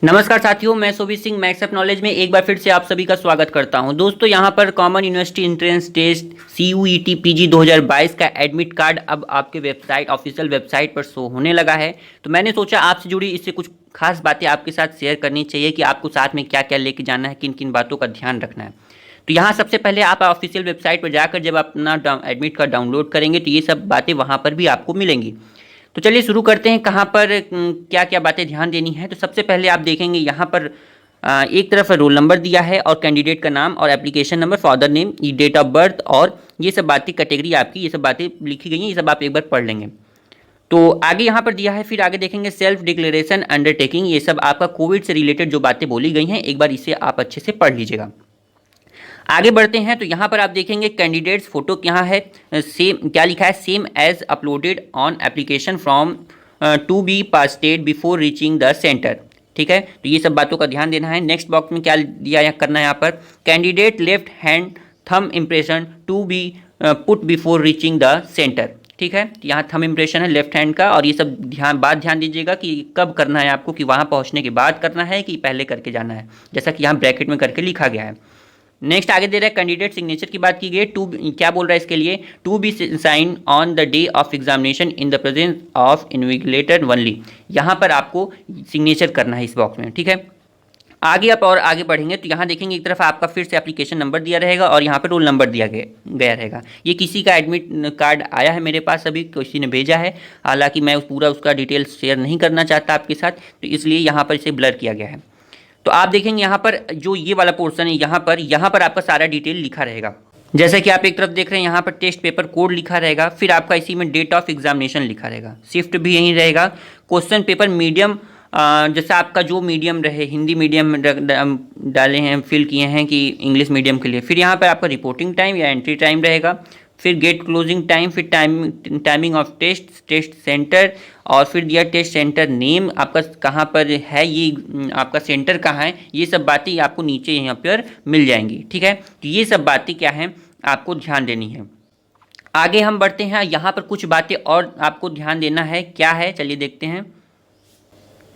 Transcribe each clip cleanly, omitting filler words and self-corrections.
नमस्कार साथियों, मैं Subir Singh max of knowledge में एक बार फिर से आप सभी का स्वागत करता हूं। दोस्तों, यहां पर common university entrance test CUET PG 2022 का एडमिट कार्ड अब आपके वेबसाइट ऑफिशियल वेबसाइट पर शो होने लगा है। तो मैंने सोचा आपसे जुड़ी इससे कुछ खास बातें आपके साथ शेयर करनी चाहिए कि आपको साथ में क्या क्या लेके जाना है, किन किन बातों का ध्यान रखना है। तो यहाँ सबसे पहले आप ऑफिशियल वेबसाइट पर जाकर जब अपना एडमिट कार्ड डाउनलोड करेंगे तो ये सब बातें वहाँ पर भी आपको मिलेंगी। तो चलिए शुरू करते हैं कहाँ पर क्या क्या बातें ध्यान देनी है। तो सबसे पहले आप देखेंगे यहाँ पर एक तरफ रोल नंबर दिया है और कैंडिडेट का नाम और application number, father name, date of birth और ये सब बातें, कैटेगरी आपकी, ये सब बातें लिखी गई हैं। ये सब आप एक बार पढ़ लेंगे। तो आगे यहाँ पर दिया है, फिर आगे देखेंगे सेल्फ डिक्लेरेशन अंडरटेकिंग। ये सब आपका कोविड से रिलेटेड जो बातें बोली गई हैं, एक बार इसे आप अच्छे से पढ़ लीजिएगा। आगे बढ़ते हैं तो यहाँ पर आप देखेंगे कैंडिडेट्स फोटो यहाँ है, सेम क्या लिखा है, same as uploaded on application from to be pasted before reaching the centre. ठीक है, तो ये सब बातों का ध्यान देना है। नेक्स्ट बॉक्स में क्या दिया करना है, यहाँ पर candidate left hand thumb impression to be put before reaching the centre. ठीक है, यहाँ थंब इम्प्रेशन है लेफ्ट हैंड का, और ये सब ध्यान दीजिएगा कि कब करना है आपको, कि वहाँ पहुँचने के बाद करना है कि पहले करके जाना है, जैसा कि यहाँ ब्रैकेट में करके लिखा गया है। नेक्स्ट आगे दे रहा है कैंडिडेट सिग्नेचर की बात की गई। टू क्या बोल रहा है इसके लिए, to be sign on the day of examination in the presence of invigilator only. यहाँ पर आपको सिग्नेचर करना है इस बॉक्स में। ठीक है, आगे आप और आगे बढ़ेंगे तो यहाँ देखेंगे एक तरफ आपका फिर से एप्लीकेशन नंबर दिया रहेगा और यहाँ पर रोल नंबर दिया गया रहेगा। ये किसी का एडमिट कार्ड आया है मेरे पास, अभी किसी ने भेजा है, हालांकि मैं पूरा उसका डिटेल्स शेयर नहीं करना चाहता आपके साथ, तो इसलिए यहाँ पर इसे ब्लर किया गया है। तो आप देखेंगे यहाँ पर जो ये वाला पोर्शन है, यहाँ पर आपका सारा डिटेल लिखा रहेगा। जैसे कि आप एक तरफ देख रहे हैं, यहाँ पर टेस्ट पेपर कोड लिखा रहेगा, फिर आपका इसी में डेट ऑफ एग्जामिनेशन लिखा रहेगा, शिफ्ट भी यहीं रहेगा, क्वेश्चन पेपर मीडियम जैसे आपका जो मीडियम रहे, हिंदी मीडियम डाले हैं, फिल किए हैं कि इंग्लिश मीडियम के लिए। फिर यहाँ पर आपका रिपोर्टिंग टाइम या एंट्री टाइम रहेगा, फिर गेट क्लोजिंग टाइम, फिर टाइमिंग ऑफ टेस्ट सेंटर, और फिर दिया टेस्ट सेंटर नेम आपका कहाँ पर है, ये आपका सेंटर कहाँ है, ये सब बातें आपको नीचे यहाँ पर मिल जाएंगी। ठीक है, तो ये सब बातें क्या हैं आपको ध्यान देनी है। आगे हम बढ़ते हैं, यहाँ पर कुछ बातें और आपको ध्यान देना है, क्या है चलिए देखते हैं।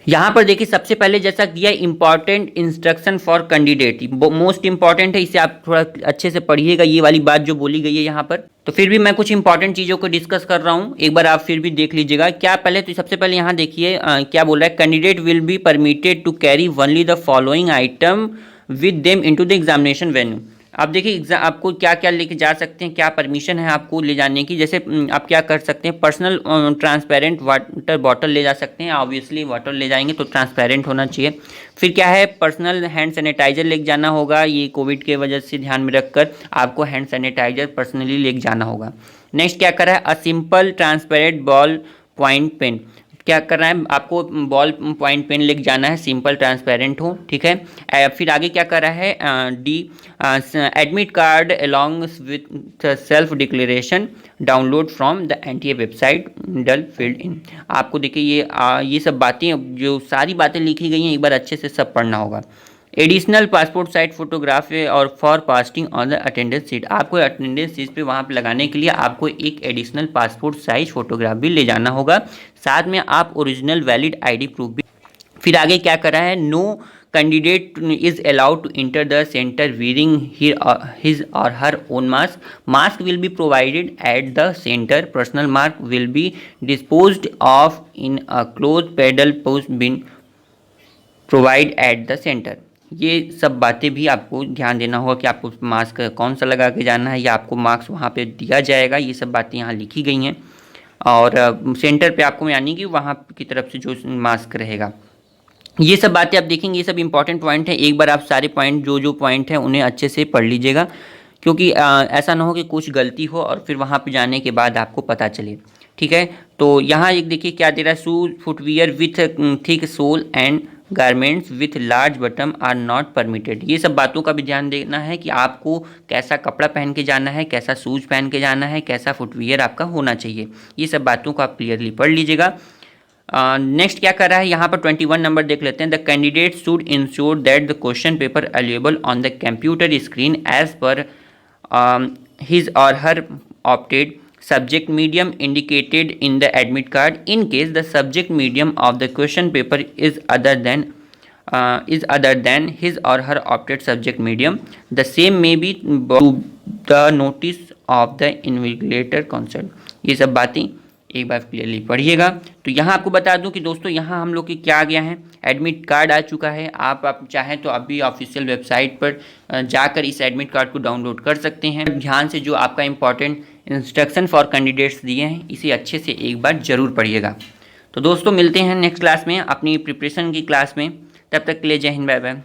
यहाँ पर देखिए सबसे पहले जैसा दिया important instruction for candidate, most important है, इसे आप थोड़ा अच्छे से पढ़िएगा, ये वाली बात जो बोली गई है यहाँ पर। तो फिर भी मैं कुछ इंपॉर्टेंट चीज़ों को डिस्कस कर रहा हूँ, एक बार आप फिर भी देख लीजिएगा। क्या पहले तो सबसे पहले यहाँ देखिए क्या बोल रहा है, candidate will be permitted to carry only the following item with them into the examination venue. आप देखिए आपको क्या क्या लेके जा सकते हैं, क्या परमिशन है आपको ले जाने की। जैसे आप क्या कर सकते हैं, पर्सनल ट्रांसपेरेंट वाटर बॉटल ले जा सकते हैं, ऑब्वियसली वाटर ले जाएंगे तो ट्रांसपेरेंट होना चाहिए। फिर क्या है, पर्सनल हैंड सैनिटाइजर लेके जाना होगा, ये कोविड के वजह से ध्यान में रखकर आपको हैंड सैनिटाइजर पर्सनली लेके जाना होगा। नेक्स्ट क्या कर रहा है, a simple transparent ball point pen, क्या करना है आपको, बॉल पॉइंट पेन लेके जाना है, सिंपल ट्रांसपेरेंट हो। ठीक है, फिर आगे क्या कर रहा है, the admit card along with self declaration download from the NTA website duly filled in. आपको देखिए ये सब बातें, जो सारी बातें लिखी गई हैं, एक बार अच्छे से सब पढ़ना होगा। एडिशनल पासपोर्ट साइज फोटोग्राफ और for pasting on the attendance sheet, आपको अटेंडेंस सीट पे वहाँ पे लगाने के लिए आपको एक एडिशनल पासपोर्ट साइज फोटोग्राफ भी ले जाना होगा, साथ में आप ओरिजिनल वैलिड ID प्रूफ भी। फिर आगे क्या कर रहा है, no candidate is allowed to enter the centre wearing his or her own mask will be provided at the centre, personal mask will be disposed of in a close pedal post bin provide at the centre. ये सब बातें भी आपको ध्यान देना होगा कि आपको मास्क कौन सा लगा के जाना है, या आपको मास्क वहाँ पे दिया जाएगा, ये सब बातें यहाँ लिखी गई हैं। और सेंटर पे आपको यानी कि वहाँ की तरफ से जो मास्क रहेगा, ये सब बातें आप देखेंगे, ये सब इंपॉर्टेंट पॉइंट हैं। एक बार आप सारे पॉइंट जो पॉइंट हैं उन्हें अच्छे से पढ़ लीजिएगा, क्योंकि ऐसा ना हो कि कुछ गलती हो और फिर वहाँ पे जाने के बाद आपको पता चले। ठीक है, तो यहाँ एक देखिए क्या दे रहा है, shoes footwear with thick sole and garments with large button are not permitted. ये सब बातों का भी ध्यान देना है कि आपको कैसा कपड़ा पहन के जाना है, कैसा शूज पहन के जाना है, कैसा फुटवियर आपका होना चाहिए। ये सब बातों को आप क्लियरली पढ़ लीजिएगा। नेक्स्ट क्या कर रहा है, यहाँ पर 21 नंबर देख लेते हैं। The candidate should ensure that the question paper available on the computer screen as per his or her opted subject medium indicated in the admit card. In case the subject medium of the question paper is other than is other than his or her opted subject medium, the same may be brought to the notice of the invigilator concerned। ये सब बातें एक बार clearly पढ़िएगा। तो यहाँ आपको बता दूं कि दोस्तों यहाँ हम लोग के क्या आ गया है, एडमिट कार्ड आ चुका है। आप चाहें तो अभी ऑफिशियल वेबसाइट पर जाकर इस एडमिट कार्ड को डाउनलोड कर सकते हैं। ध्यान से जो आपका इंपॉर्टेंट इंस्ट्रक्शन फॉर कैंडिडेट्स दिए हैं इसे अच्छे से एक बार ज़रूर पढ़िएगा। तो दोस्तों मिलते हैं नेक्स्ट क्लास में अपनी प्रिपरेशन की क्लास में, तब तक के लिए जय हिंद, बाय बाय।